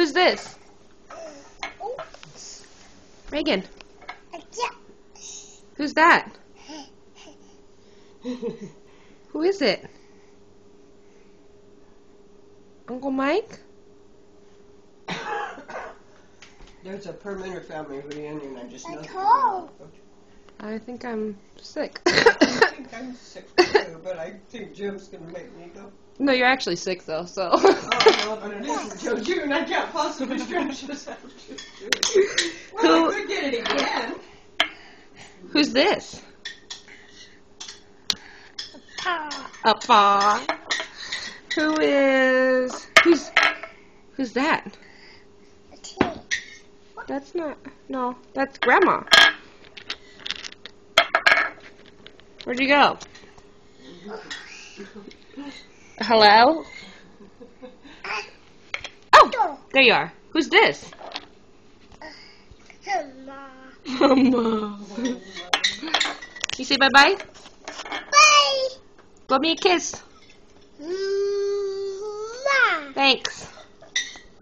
Who's this? Reagan. Who's that? Who is it? Uncle Mike? There's a permanent family reunion. I just know. I think I'm sick. I think I'm sick too, but I think Joe's gonna make me go. No, you're actually sick though, so. Oh, well, but it isn't Joe June. I can't possibly stretch this out. Well, I could get it again. Who's this? A paw. Who's that? That's not, no, that's Grandma. Where'd you go? Hello? Oh, there you are. Who's this? Mama. You say bye-bye? Bye. Blow me a kiss. Thanks.